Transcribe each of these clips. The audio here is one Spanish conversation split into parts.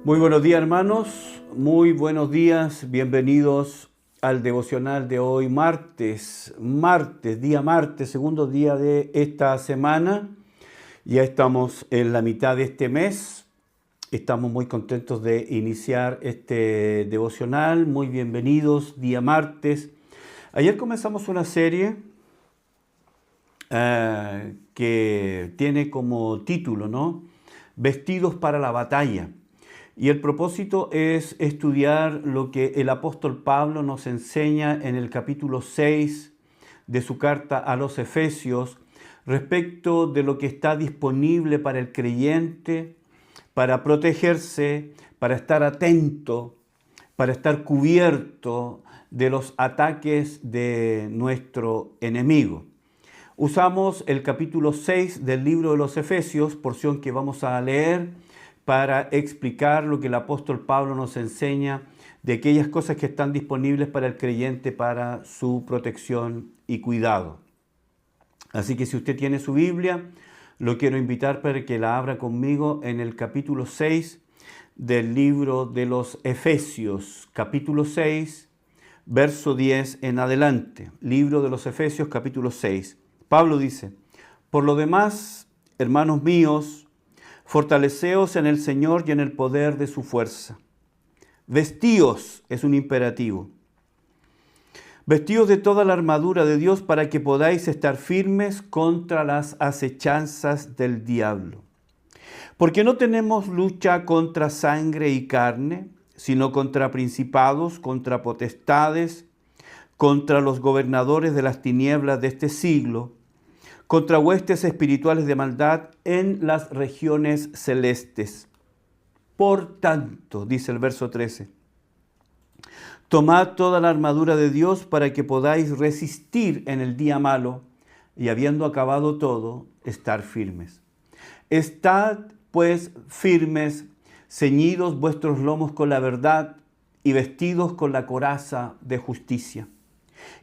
Muy buenos días, hermanos, muy buenos días, bienvenidos al devocional de hoy, día martes, segundo día de esta semana. Ya estamos en la mitad de este mes, estamos muy contentos de iniciar este devocional, muy bienvenidos, día martes. Ayer comenzamos una serie que tiene como título, ¿no? Vestidos para la batalla. Y el propósito es estudiar lo que el apóstol Pablo nos enseña en el capítulo 6 de su carta a los Efesios respecto de lo que está disponible para el creyente, para protegerse, para estar atento, para estar cubierto de los ataques de nuestro enemigo. Usamos el capítulo 6 del libro de los Efesios, porción que vamos a leer, para explicar lo que el apóstol Pablo nos enseña de aquellas cosas que están disponibles para el creyente para su protección y cuidado. Así que si usted tiene su Biblia, lo quiero invitar para que la abra conmigo en el capítulo 6 del libro de los Efesios, capítulo 6, verso 10 en adelante. Libro de los Efesios, capítulo 6. Pablo dice: por lo demás, hermanos míos, fortaleceos en el Señor y en el poder de su fuerza. Vestíos es un imperativo. Vestíos de toda la armadura de Dios para que podáis estar firmes contra las acechanzas del diablo. Porque no tenemos lucha contra sangre y carne, sino contra principados, contra potestades, contra los gobernadores de las tinieblas de este siglo, contra huestes espirituales de maldad en las regiones celestes. Por tanto, dice el verso 13, tomad toda la armadura de Dios para que podáis resistir en el día malo y habiendo acabado todo, estar firmes. Estad pues firmes, ceñidos vuestros lomos con la verdad y vestidos con la coraza de justicia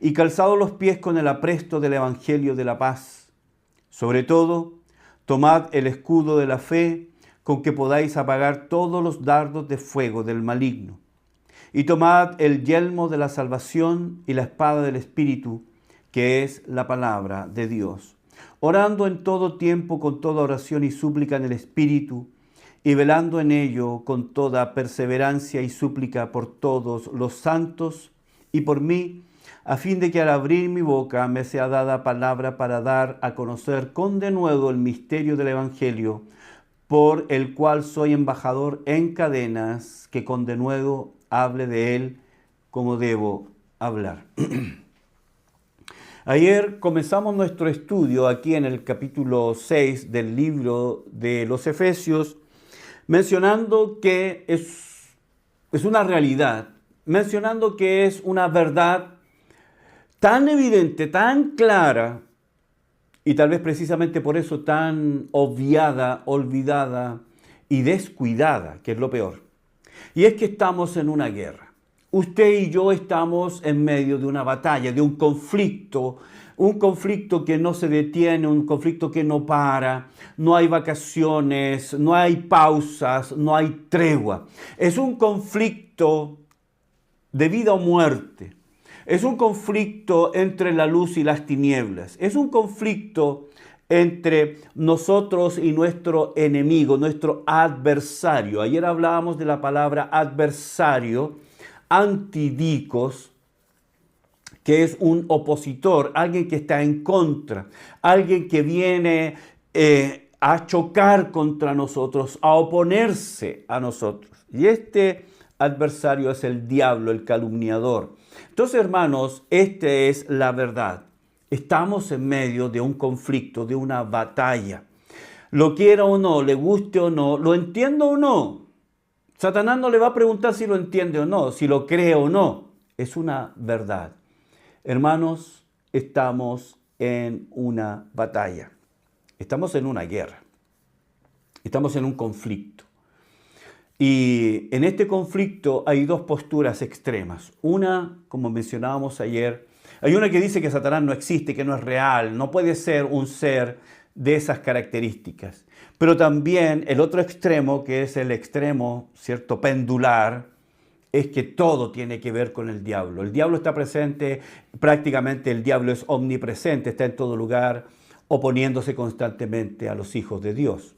y calzados los pies con el apresto del evangelio de la paz. Sobre todo, tomad el escudo de la fe con que podáis apagar todos los dardos de fuego del maligno. Y tomad el yelmo de la salvación y la espada del Espíritu, que es la palabra de Dios. Orando en todo tiempo con toda oración y súplica en el Espíritu, y velando en ello con toda perseverancia y súplica por todos los santos y por mí, a fin de que al abrir mi boca me sea dada palabra para dar a conocer con denuedo el misterio del Evangelio, por el cual soy embajador en cadenas, que con denuedo hable de él como debo hablar. Ayer comenzamos nuestro estudio aquí en el capítulo 6 del libro de los Efesios, mencionando que es una realidad, mencionando que es una verdad tan evidente, tan clara, y tal vez precisamente por eso tan obviada, olvidada y descuidada, que es lo peor. Y es que estamos en una guerra. Usted y yo estamos en medio de una batalla, de un conflicto que no se detiene, un conflicto que no para, no hay vacaciones, no hay pausas, no hay tregua. Es un conflicto de vida o muerte. Es un conflicto entre la luz y las tinieblas. Es un conflicto entre nosotros y nuestro enemigo, nuestro adversario. Ayer hablábamos de la palabra adversario, antidikos, que es un opositor, alguien que está en contra, alguien que viene a chocar contra nosotros, a oponerse a nosotros. Y este adversario es el diablo, el calumniador. Entonces, hermanos, esta es la verdad. Estamos en medio de un conflicto, de una batalla. Lo quiera o no, le guste o no, lo entienda o no. Satanás no le va a preguntar si lo entiende o no, si lo cree o no. Es una verdad. Hermanos, estamos en una batalla. Estamos en una guerra. Estamos en un conflicto. Y en este conflicto hay dos posturas extremas. Una, como mencionábamos ayer, hay una que dice que Satanás no existe, que no es real, no puede ser un ser de esas características. Pero también el otro extremo, que es el extremo, ¿cierto?, pendular, es que todo tiene que ver con el diablo. El diablo está presente, prácticamente el diablo es omnipresente, está en todo lugar, oponiéndose constantemente a los hijos de Dios.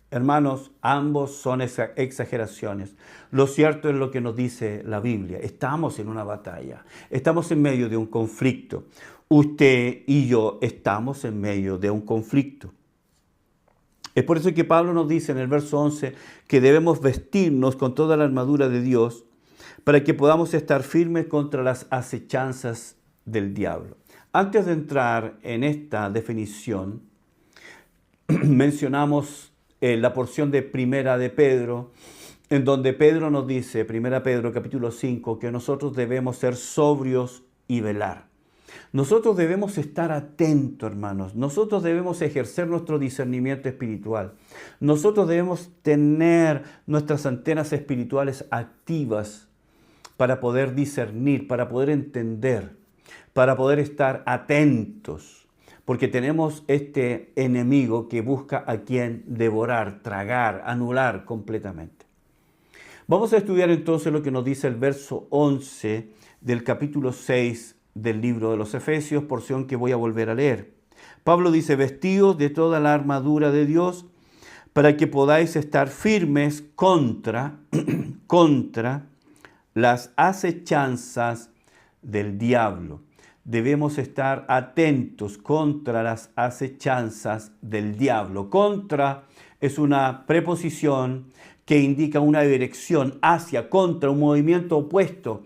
Hermanos, ambos son exageraciones. Lo cierto es lo que nos dice la Biblia. Estamos en una batalla, estamos en medio de un conflicto. Usted y yo estamos en medio de un conflicto. Es por eso que Pablo nos dice en el verso 11 que debemos vestirnos con toda la armadura de Dios para que podamos estar firmes contra las acechanzas del diablo. Antes de entrar en esta definición, mencionamos la porción de Primera de Pedro, en donde Pedro nos dice, Primera Pedro capítulo 5, que nosotros debemos ser sobrios y velar. Nosotros debemos estar atentos, hermanos. Nosotros debemos ejercer nuestro discernimiento espiritual. Nosotros debemos tener nuestras antenas espirituales activas para poder discernir, para poder entender, para poder estar atentos. Porque tenemos este enemigo que busca a quien devorar, tragar, anular completamente. Vamos a estudiar entonces lo que nos dice el verso 11 del capítulo 6 del libro de los Efesios, porción que voy a volver a leer. Pablo dice, vestidos de toda la armadura de Dios para que podáis estar firmes contra las acechanzas del diablo. Debemos estar atentos contra las acechanzas del diablo. Contra es una preposición que indica una dirección hacia, contra, un movimiento opuesto.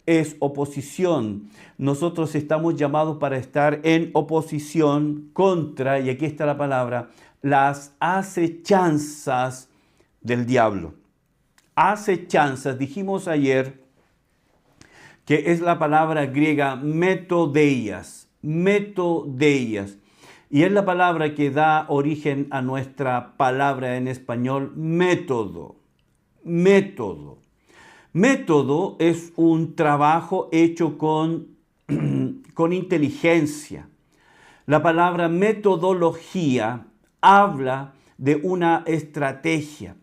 Es oposición. Nosotros estamos llamados para estar en oposición contra, y aquí está la palabra, las acechanzas del diablo. Acechanzas, dijimos ayer, que es la palabra griega metodeias, y es la palabra que da origen a nuestra palabra en español método. Método es un trabajo hecho con inteligencia. La palabra metodología habla de una estrategia.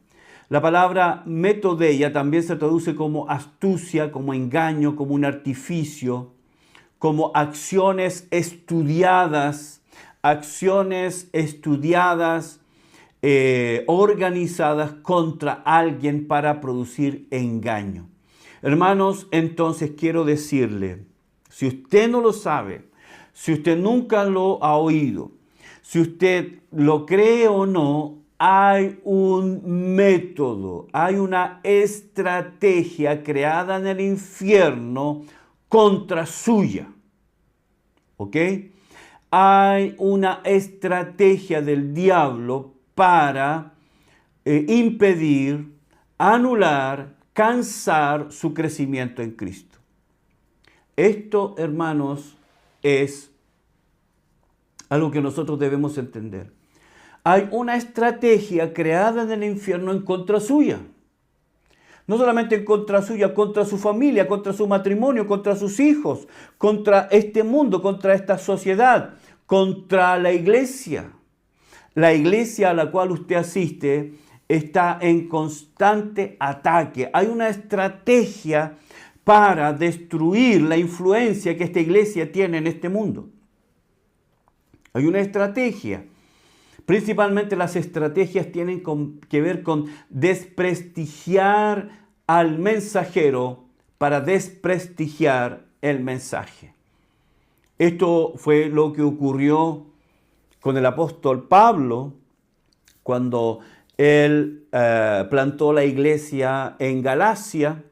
La palabra metodeia también se traduce como astucia, como engaño, como un artificio, como acciones estudiadas, organizadas contra alguien para producir engaño. Hermanos, entonces quiero decirle, si usted no lo sabe, si usted nunca lo ha oído, si usted lo cree o no, hay un método, hay una estrategia creada en el infierno contra suya. ¿Ok? Hay una estrategia del diablo para impedir, anular, cansar su crecimiento en Cristo. Esto, hermanos, es algo que nosotros debemos entender. Hay una estrategia creada en el infierno en contra suya. No solamente en contra suya, contra su familia, contra su matrimonio, contra sus hijos, contra este mundo, contra esta sociedad, contra la iglesia. La iglesia a la cual usted asiste está en constante ataque. Hay una estrategia para destruir la influencia que esta iglesia tiene en este mundo. Hay una estrategia. Principalmente las estrategias tienen que ver con desprestigiar al mensajero para desprestigiar el mensaje. Esto fue lo que ocurrió con el apóstol Pablo cuando él plantó la iglesia en Galacia,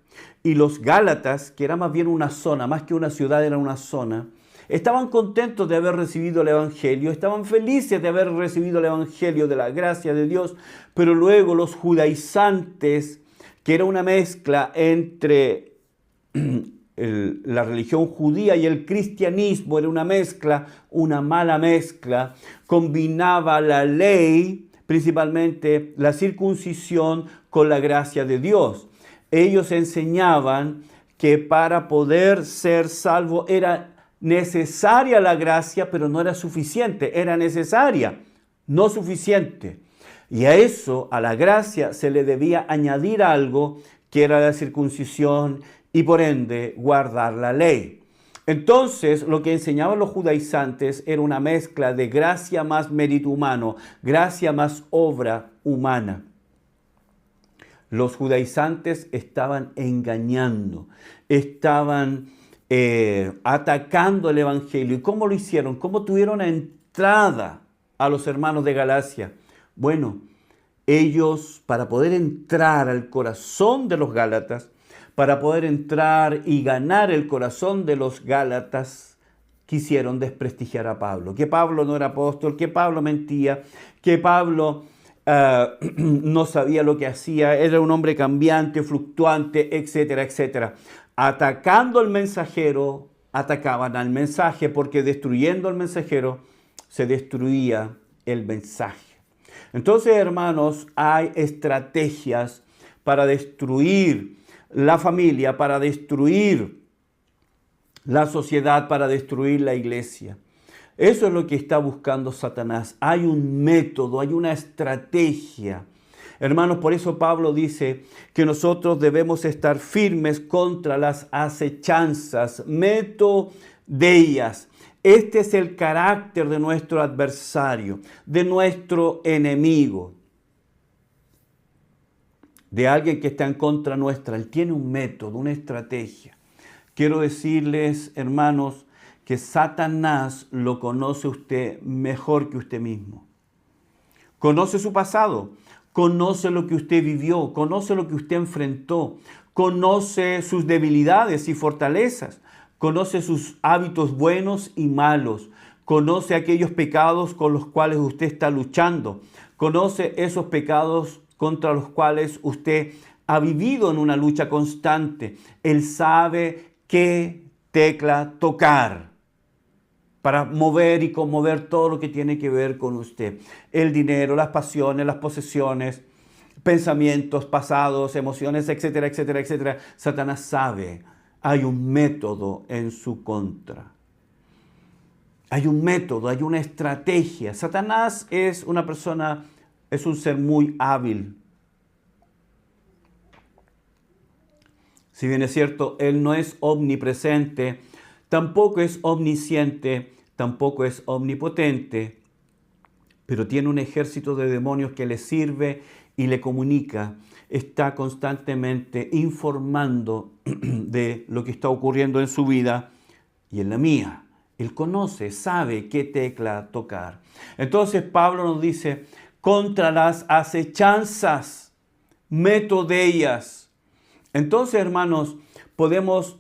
y los Gálatas, que era más bien una zona, más que una ciudad, era una zona, estaban contentos de haber recibido el Evangelio, estaban felices de haber recibido el Evangelio de la gracia de Dios, pero luego los judaizantes, que era una mezcla entre la religión judía y el cristianismo, era una mezcla, una mala mezcla, combinaba la ley, principalmente la circuncisión, con la gracia de Dios. Ellos enseñaban que para poder ser salvo era necesaria la gracia, pero no era suficiente, era necesaria, no suficiente. Y a eso, a la gracia, se le debía añadir algo que era la circuncisión y por ende guardar la ley. Entonces, lo que enseñaban los judaizantes era una mezcla de gracia más mérito humano, gracia más obra humana. Los judaizantes estaban engañando, estaban atacando el evangelio. ¿Y cómo lo hicieron? ¿Cómo tuvieron entrada a los hermanos de Galacia? Bueno, ellos, para poder entrar al corazón de los gálatas, para poder entrar y ganar el corazón de los gálatas, quisieron desprestigiar a Pablo. Que Pablo no era apóstol, que Pablo mentía, que Pablo no sabía lo que hacía, era un hombre cambiante, fluctuante, etcétera, etcétera. Atacando al mensajero, atacaban al mensaje, porque destruyendo al mensajero se destruía el mensaje. Entonces, hermanos, hay estrategias para destruir la familia, para destruir la sociedad, para destruir la iglesia. Eso es lo que está buscando Satanás. Hay un método, hay una estrategia. Hermanos, por eso Pablo dice que nosotros debemos estar firmes contra las acechanzas, meto de ellas. Este es el carácter de nuestro adversario, de nuestro enemigo, de alguien que está en contra nuestra. Él tiene un método, una estrategia. Quiero decirles, hermanos, que Satanás lo conoce usted mejor que usted mismo. Conoce su pasado, conoce lo que usted vivió, conoce lo que usted enfrentó, conoce sus debilidades y fortalezas, conoce sus hábitos buenos y malos, conoce aquellos pecados con los cuales usted está luchando, conoce esos pecados contra los cuales usted ha vivido en una lucha constante. Él sabe qué tecla tocar para mover y conmover todo lo que tiene que ver con usted. El dinero, las pasiones, las posesiones, pensamientos pasados, emociones, etcétera, etcétera, etcétera. Satanás sabe, hay un método en su contra. Hay un método, hay una estrategia. Satanás es una persona, es un ser muy hábil. Si bien es cierto, él no es omnipresente, tampoco es omnisciente, tampoco es omnipotente, pero tiene un ejército de demonios que le sirve y le comunica. Está constantemente informando de lo que está ocurriendo en su vida y en la mía. Él conoce, sabe qué tecla tocar. Entonces Pablo nos dice, contra las acechanzas, meto de ellas. Entonces, hermanos, podemos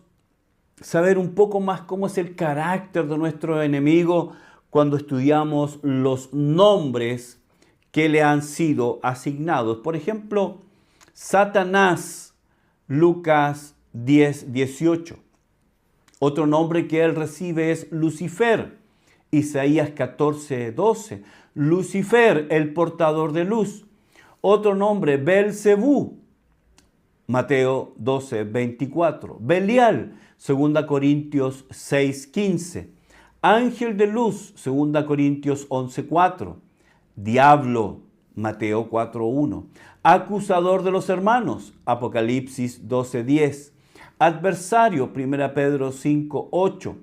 saber un poco más cómo es el carácter de nuestro enemigo cuando estudiamos los nombres que le han sido asignados. Por ejemplo, Satanás, Lucas 10:18. Otro nombre que él recibe es Lucifer, Isaías 14:12. Lucifer, el portador de luz. Otro nombre, Belcebú, Mateo 12:24. Belial, 2 Corintios 6:15. Ángel de luz, 2 Corintios 11:4. Diablo, Mateo 4:1. Acusador de los hermanos, Apocalipsis 12:10. Adversario, 1 Pedro 5:8.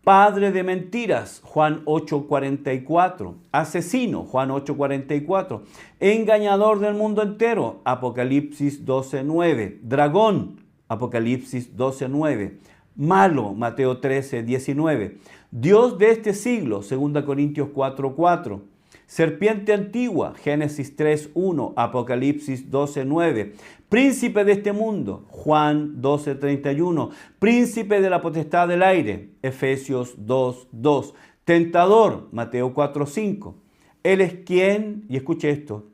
Padre de mentiras, Juan 8:44. Asesino, Juan 8:44. Engañador del mundo entero, Apocalipsis 12:9. Dragón, Apocalipsis 12:9. Malo, Mateo 13:19. Dios de este siglo, 2 Corintios 4:4. Serpiente antigua, Génesis 3:1, Apocalipsis 12:9. Príncipe de este mundo, Juan 12:31. Príncipe de la potestad del aire, Efesios 2:2. Tentador, Mateo 4:5. Él es quien, y escuche esto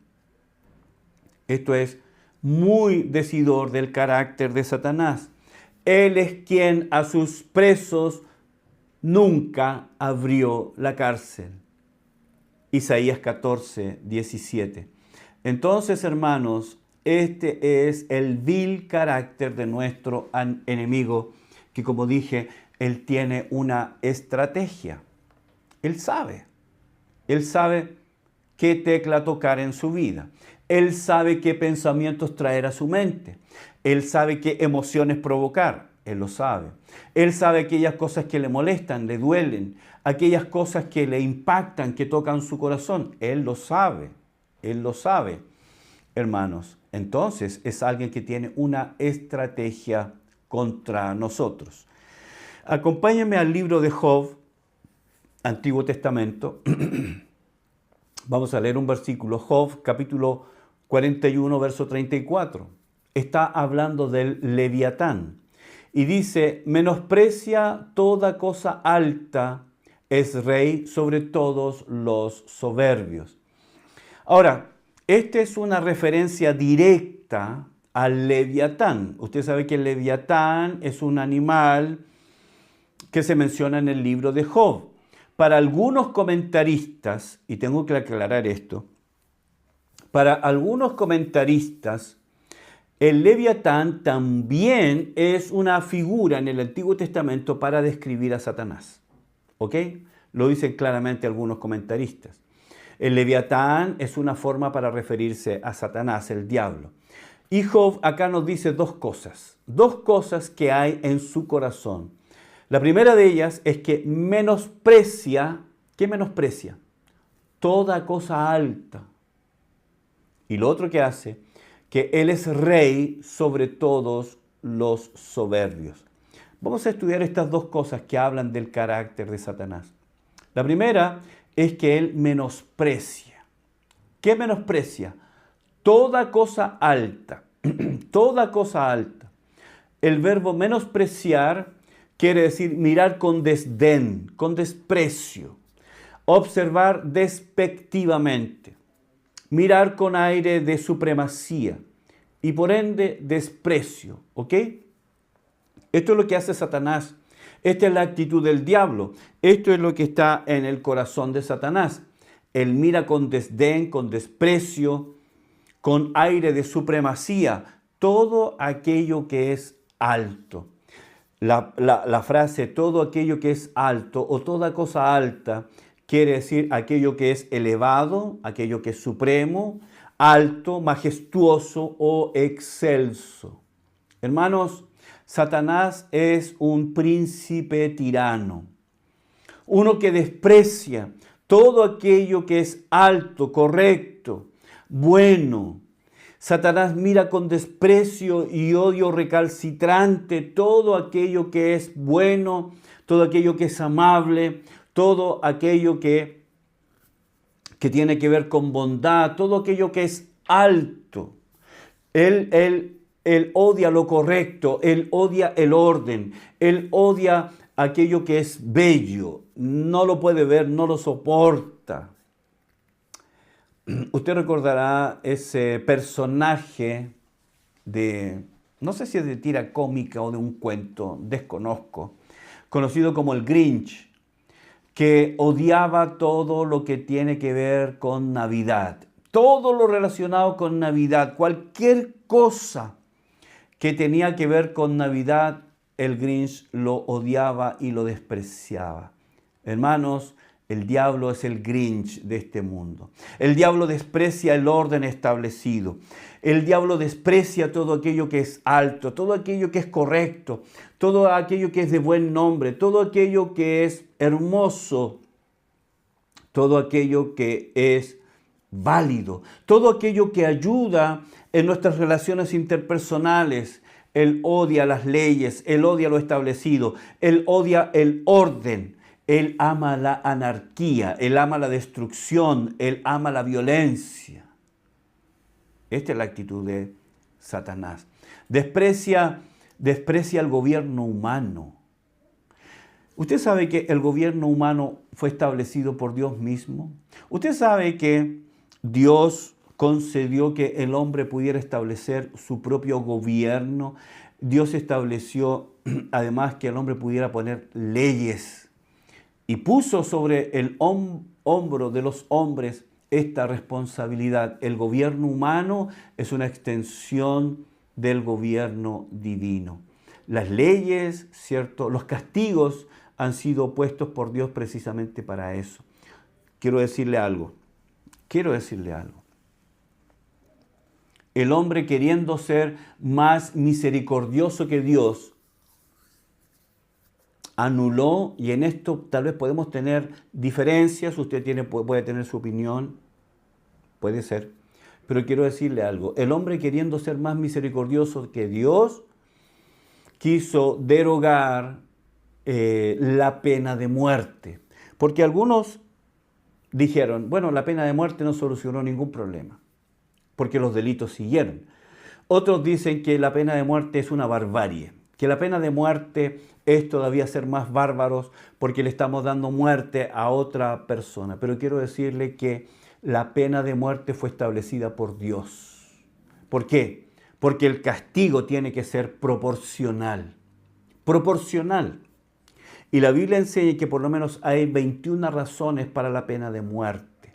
es muy decidor del carácter de Satanás. Él es quien a sus presos nunca abrió la cárcel. Isaías 14:17. Entonces, hermanos, este es el vil carácter de nuestro enemigo, que como dije, él tiene una estrategia. Él sabe qué tecla tocar en su vida. Él sabe qué pensamientos traer a su mente. Él sabe qué emociones provocar. Él lo sabe. Él sabe aquellas cosas que le molestan, le duelen, aquellas cosas que le impactan, que tocan su corazón. Él lo sabe. Él lo sabe, hermanos. Entonces es alguien que tiene una estrategia contra nosotros. Acompáñenme al libro de Job, Antiguo Testamento. Vamos a leer un versículo. Job, capítulo 41, verso 34. Está hablando del Leviatán. Y dice, menosprecia toda cosa alta, es rey sobre todos los soberbios. Ahora, esta es una referencia directa al Leviatán. Usted sabe que el Leviatán es un animal que se menciona en el libro de Job. Para algunos comentaristas, y tengo que aclarar esto, para algunos comentaristas, el Leviatán también es una figura en el Antiguo Testamento para describir a Satanás. ¿Ok? Lo dicen claramente algunos comentaristas. El Leviatán es una forma para referirse a Satanás, el diablo. Y Job acá nos dice dos cosas que hay en su corazón. La primera de ellas es que menosprecia, ¿qué menosprecia? Toda cosa alta. Y lo otro que hace, que Él es rey sobre todos los soberbios. Vamos a estudiar estas dos cosas que hablan del carácter de Satanás. La primera es que Él menosprecia. ¿Qué menosprecia? Toda cosa alta. Toda cosa alta. El verbo menospreciar quiere decir mirar con desdén, con desprecio. Observar despectivamente. Mirar con aire de supremacía y por ende desprecio, ¿ok? Esto es lo que hace Satanás. Esta es la actitud del diablo. Esto es lo que está en el corazón de Satanás. Él mira con desdén, con desprecio, con aire de supremacía, todo aquello que es alto. La frase todo aquello que es alto o toda cosa alta quiere decir aquello que es elevado, aquello que es supremo, alto, majestuoso o excelso. Hermanos, Satanás es un príncipe tirano, uno que desprecia todo aquello que es alto, correcto, bueno. Satanás mira con desprecio y odio recalcitrante todo aquello que es bueno, todo aquello que es amable, todo aquello que tiene que ver con bondad, todo aquello que es alto. Él odia lo correcto, él odia el orden, él odia aquello que es bello, no lo puede ver, no lo soporta. Usted recordará ese personaje no sé si es de tira cómica o de un cuento, desconozco, conocido como el Grinch, que odiaba todo lo que tiene que ver con Navidad, todo lo relacionado con Navidad, cualquier cosa que tenía que ver con Navidad, el Grinch lo odiaba y lo despreciaba. Hermanos, el diablo es el Grinch de este mundo. El diablo desprecia el orden establecido. El diablo desprecia todo aquello que es alto, todo aquello que es correcto, todo aquello que es de buen nombre, todo aquello que es hermoso, todo aquello que es válido, todo aquello que ayuda en nuestras relaciones interpersonales. Él odia las leyes, él odia lo establecido, él odia el orden. Él ama la anarquía, él ama la destrucción, él ama la violencia. Esta es la actitud de Satanás. Desprecia el gobierno humano. Usted sabe que el gobierno humano fue establecido por Dios mismo. Usted sabe que Dios concedió que el hombre pudiera establecer su propio gobierno. Dios estableció además que el hombre pudiera poner leyes. Y puso sobre el hombro de los hombres esta responsabilidad. El gobierno humano es una extensión del gobierno divino. Las leyes, ¿cierto? Los castigos han sido puestos por Dios precisamente para eso. Quiero decirle algo. Quiero decirle algo. El hombre, queriendo ser más misericordioso que Dios, anuló, y en esto tal vez podemos tener diferencias, usted puede tener su opinión, puede ser, pero quiero decirle algo. El hombre, queriendo ser más misericordioso que Dios, quiso derogar la pena de muerte. Porque algunos dijeron, bueno, la pena de muerte no solucionó ningún problema, porque los delitos siguieron. Otros dicen que la pena de muerte es una barbarie, que la pena de muerte es todavía ser más bárbaros porque le estamos dando muerte a otra persona. Pero quiero decirle que la pena de muerte fue establecida por Dios. ¿Por qué? Porque el castigo tiene que ser proporcional. Proporcional. Y la Biblia enseña que por lo menos hay 21 razones para la pena de muerte.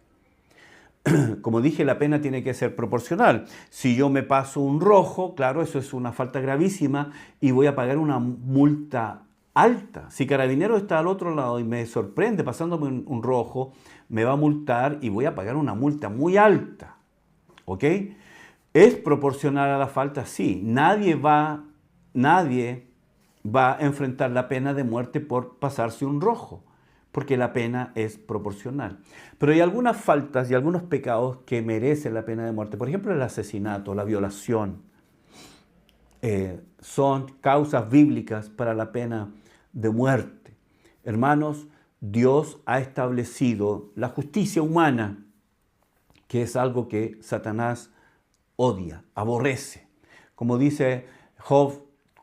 Como dije, la pena tiene que ser proporcional. Si yo me paso un rojo, claro, eso es una falta gravísima y voy a pagar una multa alta. Si Carabinero está al otro lado y me sorprende pasándome un rojo, me va a multar y voy a pagar una multa muy alta. ¿Ok? ¿Es proporcional a la falta? Sí. Nadie va a enfrentar la pena de muerte por pasarse un rojo, porque la pena es proporcional. Pero hay algunas faltas y algunos pecados que merecen la pena de muerte. Por ejemplo, el asesinato, la violación. Son causas bíblicas para la pena de muerte. Hermanos, Dios ha establecido la justicia humana, que es algo que Satanás odia, aborrece. Como dice Job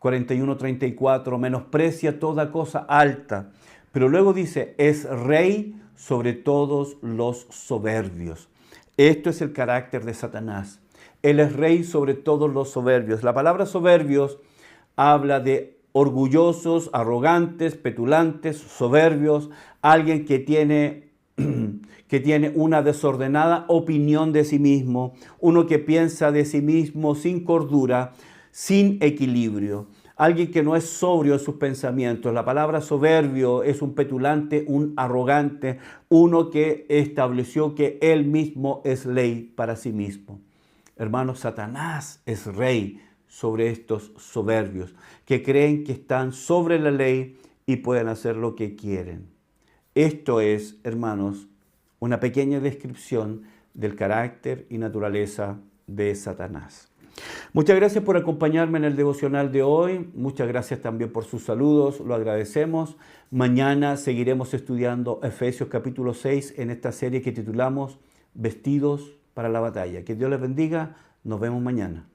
41:34, menosprecia toda cosa alta. Pero luego dice, es rey sobre todos los soberbios. Esto es el carácter de Satanás. Él es rey sobre todos los soberbios. La palabra soberbios habla de orgullosos, arrogantes, petulantes, soberbios, alguien que tiene una desordenada opinión de sí mismo, uno que piensa de sí mismo sin cordura, sin equilibrio. Alguien que no es sobrio en sus pensamientos. La palabra soberbio es un petulante, un arrogante, uno que estableció que él mismo es ley para sí mismo. Hermanos, Satanás es rey sobre estos soberbios, que creen que están sobre la ley y pueden hacer lo que quieren. Esto es, hermanos, una pequeña descripción del carácter y naturaleza de Satanás. Muchas gracias por acompañarme en el devocional de hoy. Muchas gracias también por sus saludos. Lo agradecemos. Mañana seguiremos estudiando Efesios capítulo 6 en esta serie que titulamos Vestidos para la batalla. Que Dios les bendiga. Nos vemos mañana.